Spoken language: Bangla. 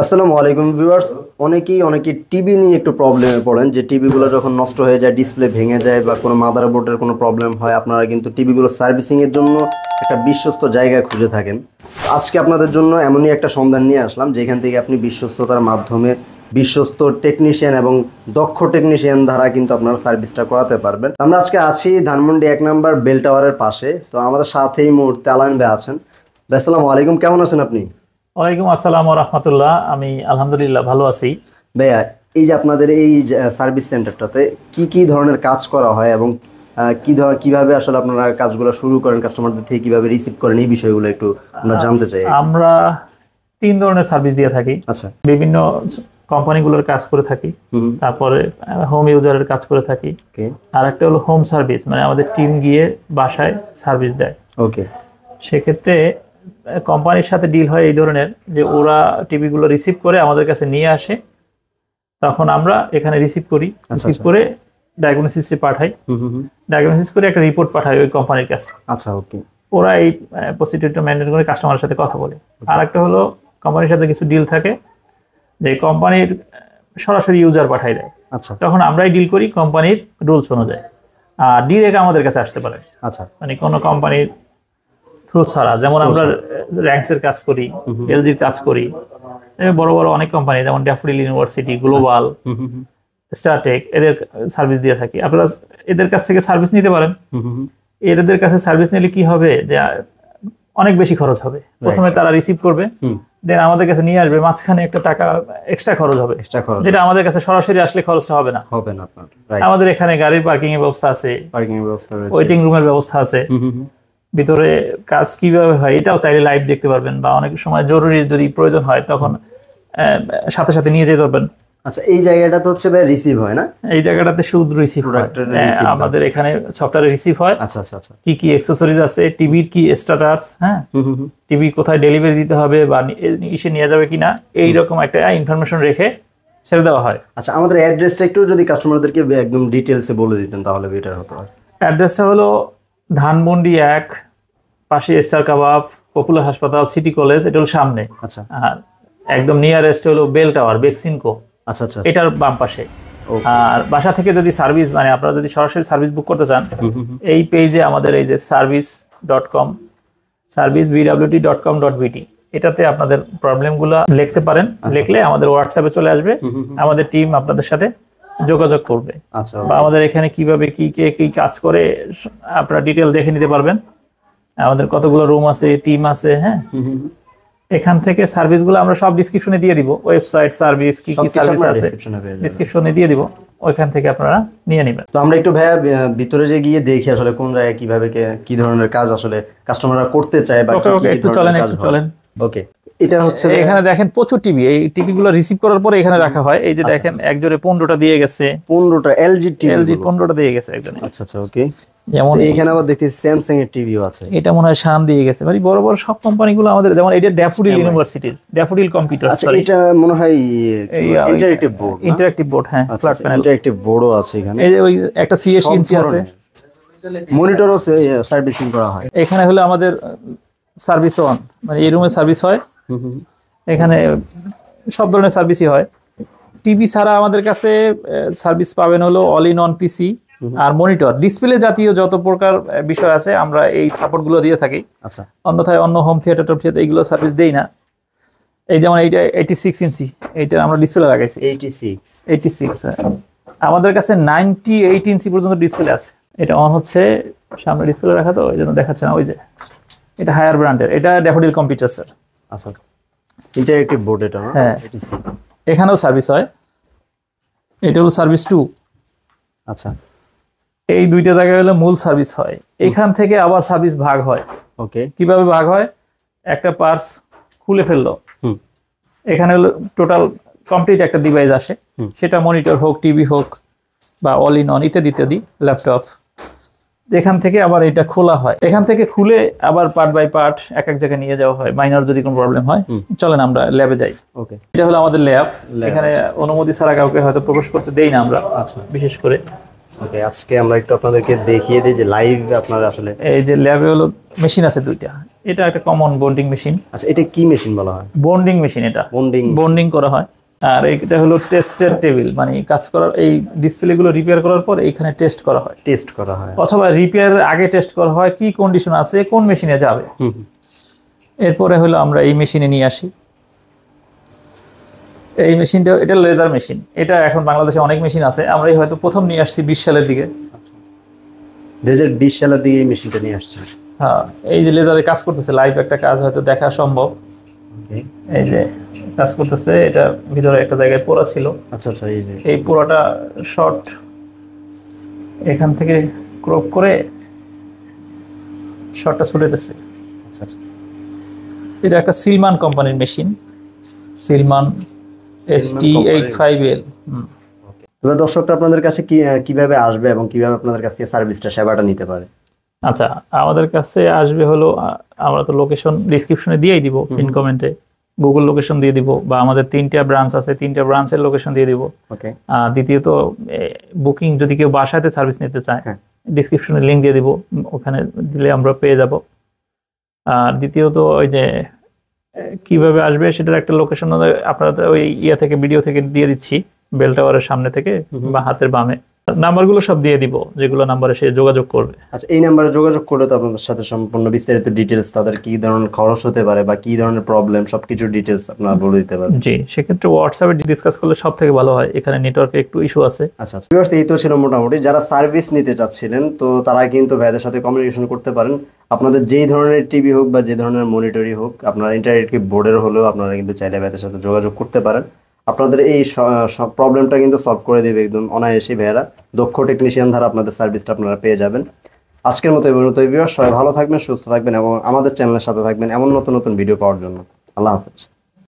আসসালামু আলাইকুম ভিউয়ার্স। অনেকেই টিভি নিয়ে একটু প্রবলেমে পড়েন, যে টিভিগুলো যখন নষ্ট হয়ে যায়, ডিসপ্লে ভেঙে যায় বা কোনো মাদারবোর্ডের কোনো প্রবলেম হয়, আপনারা কিন্তু টিভিগুলো সার্ভিসিংয়ের জন্য একটা বিশ্বস্ত জায়গায় খুঁজে থাকেন। আজকে আপনাদের জন্য এমনই একটা সন্ধান নিয়ে আসলাম, যেখান থেকে আপনি বিশ্বস্ততার মাধ্যমে বিশ্বস্ত টেকনিশিয়ান এবং দক্ষ টেকনিশিয়ান দ্বারা কিন্তু আপনারা সার্ভিসটা করাতে পারবেন। আমরা আজকে আছি ধানমন্ডি 1 নম্বর বেল টাওয়ারের পাশে। তো আমাদের সাথেই মুহূর্তে আলামিন ভাই আছেন। ভাই আসসালামু আলাইকুম, কেমন আছেন আপনি? ওয়ালাইকুম আসসালাম ওয়া রাহমাতুল্লাহ। আমি আলহামদুলিল্লাহ ভালো আছি। ভাইয়া, এই যে আপনাদের এই সার্ভিস সেন্টারটাতে কি কি ধরনের কাজ করা হয় এবং কিভাবে আসলে আপনারা কাজগুলো শুরু করেন, কাস্টমারদের থেকে কিভাবে রিসিভ করেন, এই বিষয়গুলো একটু আমরা জানতে চাই। আমরা 3 ধরনের সার্ভিস দিয়ে থাকি। আচ্ছা। বিভিন্ন কোম্পানিগুলোর কাজ করে থাকি, তারপরে হোম ইউজারের কাজ করে থাকি, আর একটা হলো হোম সার্ভিস, মানে আমাদের টিম গিয়ে বাসায় সার্ভিস দেয়। ওকে। সেক্ষেত্রে কোম্পানির সাথে ডিল হয় এই ধরনের, যে ওরা টিভিগুলো রিসিভ করে আমাদের কাছে নিয়ে আসে, তখন আমরা এখানে রিসিভ করি, রিসিভ করে ডায়াগনোসিসে পাঠাই, ডায়াগনোসিস করে একটা রিপোর্ট পাঠাই ওই কোম্পানির কাছে। আচ্ছা, ওকে। ওরা এই প্রসিডিউরটা মেনটেন করে কাস্টমারের সাথে কথা বলে। আর একটা হলো কোম্পানির সাথে কিছু ডিল থাকে, যে কোম্পানির সরাসরি ইউজার পাঠাই দেয়। আচ্ছা। তখন আমরাই ডিল করি কোম্পানির রুলস অনুযায়ী, আর ডিরেক্ট আমাদের কাছে আসতে পারে। আচ্ছা। মানে কোনো কোম্পানির থ্রু ছাড়া, যেমন আমরা র্যাঙ্কসের কাজ করি, এলজির কাজ করি, বড় বড় অনেক কোম্পানি যেমন ড্যাফোডিল ইউনিভার্সিটি, গ্লোবাল, স্টারটেক, এদের সার্ভিস দিয়ে থাকি। আপনারা এদের কাছ থেকে সার্ভিস নিতে পারেন। এদের কাছে সার্ভিস নিলে কি হবে, যে অনেক বেশি খরচ হবে। প্রথমে তারা রিসিভ করবে, দেন আমাদের কাছে নিয়ে আসবে, মাঝখানে একটা টাকা এক্সট্রা খরচ হবে, যেটা আমাদের কাছে সরাসরি আসলে খরচটা হবে না। আমাদের এখানে গাড়ির পার্কিং এর ব্যবস্থা আছে, ওয়েটিং রুমের ব্যবস্থা আছে, ভিতরে কাজ কিভাবে হয় এটাও চাইলে লাইভ দেখতে পারবেন, বা অনেক সময় জরুরি যদি প্রয়োজন হয় তখন সাথে সাথে নিয়ে যেতে পারবেন। আচ্ছা, এই জায়গাটা তো হচ্ছে ভাই রিসিভ হয় না? এই জায়গাটাতে শুধু রিসিভ হয়, আমাদের এখানে সফটওয়্যারে রিসিভ হয়। আচ্ছা আচ্ছা আচ্ছা। কি কি অ্যাকসেসরিজ আছে, টিভির কি স্ট্যাটাস, হ্যাঁ, টিভি কোথায় ডেলিভারি দিতে হবে বা এসে নিয়ে যাবে কিনা, এইরকম একটা ইনফরমেশন রেখে ছেড়ে দেওয়া হয়। আচ্ছা, আমাদের অ্যাড্রেসটা একটু যদি কাস্টমারদেরকে একদম ডিটেইলসে বলে দিতেন তাহলে বেটার হতো। অ্যাড্রেসটা হলো ধানমন্ডি 1, পাশে স্টার কাবাব, পপুলার হাসপাতাল, সিটি কলেজ, এটা হলো সামনে। আচ্ছা। আর একদম নিয়ারেস্ট হলো বেল টাওয়ার, বেক্সিমকো, আচ্ছা আচ্ছা, এটার বাম পাশে। আর বাসা থেকে যদি সার্ভিস, মানে আপনারা যদি সরাসরি সার্ভিস বুক করতে চান, এই পেজে আমাদের এই যে service.com, servicebwt.com.bt, এটাতে আপনাদের প্রবলেমগুলো লিখতে পারেন। লিখলে আমাদের হোয়াটসঅ্যাপে চলে আসবে, আমাদের টিম আপনাদের সাথে যোগাযোগ করবে। আচ্ছা। বা আমাদের এখানে কিভাবে কি কে কি কাজ করে আপনারা ডিটেল দেখে নিতে পারবেন। আমাদের কতগুলো রুম আছে, টিম আছে, হ্যাঁ। এখান থেকে সার্ভিসগুলো আমরা সব ডেসক্রিপশনে দিয়ে দিব, ওয়েবসাইট, সার্ভিস, কি কি সার্ভিস আছে ডেসক্রিপশনে দিয়ে দিব, ওইখান থেকে আপনারা নিয়ে নেবেন। তো আমরা একটু ভাইয়া ভিতরে যে গিয়ে দেখি আসলে কোন জায়গায় কিভাবে কি ধরনের কাজ আসলে কাস্টমাররা করতে চায় বা একটু চলেন। ওকে। এটা হচ্ছে এখানে দেখেন প্রচুর টিভি, এই টিভিগুলো রিসিভ করার পরে এখানে রাখা হয়। এই যে দেখেন একজোড়ে 15টা দিয়ে গেছে, 15টা এলজি টিভি, এলজি 15টা দিয়ে গেছে একজনে। আচ্ছা আচ্ছা, ওকে। যেমন এখানে আবার দেখতে স্যামসাং এর টিভিও আছে, এটা মনে হয় শান দিয়ে গেছে। মানে বড় বড় সব কোম্পানিগুলো আমাদের, যেমন এটা ড্যাফোডিল ইউনিভার্সিটির ড্যাফোডিল কম্পিউটার। আচ্ছা, এটা মনে হয় ইন্টারঅ্যাক্টিভ বোর্ড, ইন্টারঅ্যাক্টিভ বোর্ড, হ্যাঁ, ফ্ল্যাট প্যানেল ইন্টারঅ্যাক্টিভ বোর্ডও আছে এখানে। এই যে ওই একটা 80 ইঞ্চি আছে, মনিটরও সার্ভিসিং করা হয়। এখানে হলো আমাদের সার্ভিস অন, মানে এই রুমে সার্ভিস হয়। এখানে সব ধরনের সার্ভিসই হয়। টিভি ছাড়া আমাদের কাছে সার্ভিস পাবেন হলো অল ইন অন পিসি আর মনিটর, ডিসপ্লে জাতীয় যত প্রকার বিষয় আছে আমরা এই সাপোর্টগুলো দিয়ে থাকি। আচ্ছা। অন্যথায় অন্য হোম থিয়েটার এইগুলো সার্ভিস দেই না। এই যেমন এইটা 86 ইঞ্চি, এইটা আমরা ডিসপ্লে লাগাইছি। 86 আমাদের কাছে 98 ইঞ্চি পর্যন্ত ডিসপ্লে আছে। এটা অন হচ্ছে, সামনে ডিসপ্লে রাখা, তো এই জন্য দেখাচ্ছে না। ওই যে এটা হায়ার ব্র্যান্ডের, এটা ড্যাফোডিল কম্পিউটার স্যার। আচ্ছা, ইন্টারঅ্যাক্টিভ বোর্ড এটা, হ্যাঁ। এখানেও সার্ভিস হয়, এটা হলো সার্ভিস 2। আচ্ছা। এই দুইটা জায়গায় হলো মূল সার্ভিস হয়। এখান থেকে আবার সার্ভিস ভাগ হয়। ওকে। কিভাবে ভাগ হয়, একটা পার্টস খুলে ফেললো, এখানে হলো টোটাল কমপ্লিট একটা ডিভাইস আসে, সেটা মনিটর হোক, টিভি হোক, বা অল ইন অন ইত্যাদি ইত্যাদি, ল্যাপটপ। এখান থেকে আবার এটা খোলা হয়, এখান থেকে খুলে আবার পার্ট বাই পার্ট এক এক জায়গায় নিয়ে যাওয়া হয়, মাইনর যদি কোনো প্রবলেম হয়। চলেন আমরা ল্যাবে যাই। ওকে। এটা হলো আমাদের ল্যাব। এখানে অনুমতি ছাড়া কাউকে হয়তো প্রবেশ করতে দেই না আমরা। আচ্ছা। বিশেষ করে ওকে, আজকে আমরা একটু আপনাদেরকে দেখিয়ে দিই যে লাইভ আপনারা আসলে, এই যে ল্যাবে হলো মেশিন আছে 2টা, এটা একটা কমন বন্ডিং মেশিন। আচ্ছা, এটা কি মেশিন বলা হয়? বন্ডিং মেশিন, এটা বন্ডিং বন্ডিং করা হয়। আর এটা হলো টেস্টের টেবিল, মানে কাজ করার এই ডিসপ্লে গুলো রিপেয়ার করার পর এইখানে টেস্ট করা হয়, টেস্ট করা হয়। অথবা রিপেয়ারের আগে টেস্ট করা হয় কি কন্ডিশন আছে, কোন মেশিনে যাবে। এরপরে হলো আমরা এই মেশিনে নিয়ে আসি। এই মেশিনটা, এটা লেজার মেশিন। এটা এখন বাংলাদেশে অনেক মেশিন আছে, আমরা এই হয়তো প্রথম নিয়ে আসছি 20 সালের দিকে। 2020 সালের দিকে এই মেশিনটা নিয়ে আসছে। হ্যাঁ, এই যে লেজারে কাজ করতেছে, লাইভ একটা কাজ হয়তো দেখা সম্ভব। এই যে কাজ করতেছে, এটা ভিতরে একটা জায়গায় পোড়া ছিল। আচ্ছা আচ্ছা, এই যে এই পোড়াটা শর্ট এখান থেকে ক্রপ করে শর্টটা ছুটে দিচ্ছে। আচ্ছা আচ্ছা, এটা একটা সিলমান কোম্পানির মেশিন, সিলমান ST85L। এবার দর্শকরা আপনাদের কাছে কিভাবে আসবে এবং কিভাবে আপনাদের কাছ থেকে সার্ভিসটা, সেবাটা নিতে পারে? আচ্ছা, আমাদের কাছে আসবে হলো, আমরা তো লোকেশন ডিসক্রিপশনে দিয়েই দিব, পিন কমেন্টে গুগল লোকেশন দিয়ে দিব, বা আমাদের 3টা ব্রাঞ্চ আছে, 3টা ব্রাঞ্চের লোকেশন দিয়ে দিব। ওকে। দ্বিতীয়ত বুকিং যদি কেউ বাসাতে সার্ভিস নিতে চায়, ডিসক্রিপশনে লিংক দিয়ে দিব, ওখানে দিলে আমরা পেয়ে যাব। আর দ্বিতীয়ত ওই যে কিভাবে আসবে সেটার একটা লোকেশন আপনারা ওই ইয়া থেকে, ভিডিও থেকে দিয়ে দিচ্ছি, বেল টাওয়ারের সামনে থেকে বা হাতের বামে। নাম্বারগুলো সব দিয়ে দিব, যেগুলো নাম্বারে সে যোগাযোগ করবে। আচ্ছা, এই নাম্বারে যোগাযোগ করলে তো আপনাদের সাথে সম্পূর্ণ বিস্তারিত ডিটেলস, তাদের কি ধরনের খরচ হতে পারে বা কি ধরনের প্রবলেম, সবকিছু ডিটেলস আপনারা বলে দিতে পারবেন। জি, সেক্ষেত্রে হোয়াটসঅ্যাপে ডিসকাস করলে সব থেকে ভালো হয়, এখানে নেটওয়ার্কে একটু ইস্যু আছে। আচ্ছা আচ্ছা, ভিউয়ার্স, এই তো ছিল মোটামুটি। যারা সার্ভিস নিতে চাচ্ছিলেন তো তারা কিন্তু ভাইদের সাথে কমিউনিকেশন করতে পারেন। আপনাদের যেই ধরনের টিভি হোক বা যে ধরনের মনিটরই হোক, আপনারা ইন্টারনেট বোর্ডের হলেও আপনারা কিন্তু চাইলে ভাইদের সাথে যোগাযোগ করতে পারেন। আপনাদের এই প্রবলেমটা কিন্তু সলভ করে দেবে একদম অনায়াসে ভাইয়েরা। দক্ষ টেকনিশিয়ান দ্বারা আপনাদের সার্ভিসটা আপনারা পেয়ে যাবেন। আজকের মতো এই পর্যন্ত। ভিউয়ার্স, সবাই ভালো থাকবেন, সুস্থ থাকবেন এবং আমাদের চ্যানেলের সাথে থাকবেন এমন নতুন নতুন ভিডিও পাওয়ার জন্য। আল্লাহ হাফেজ।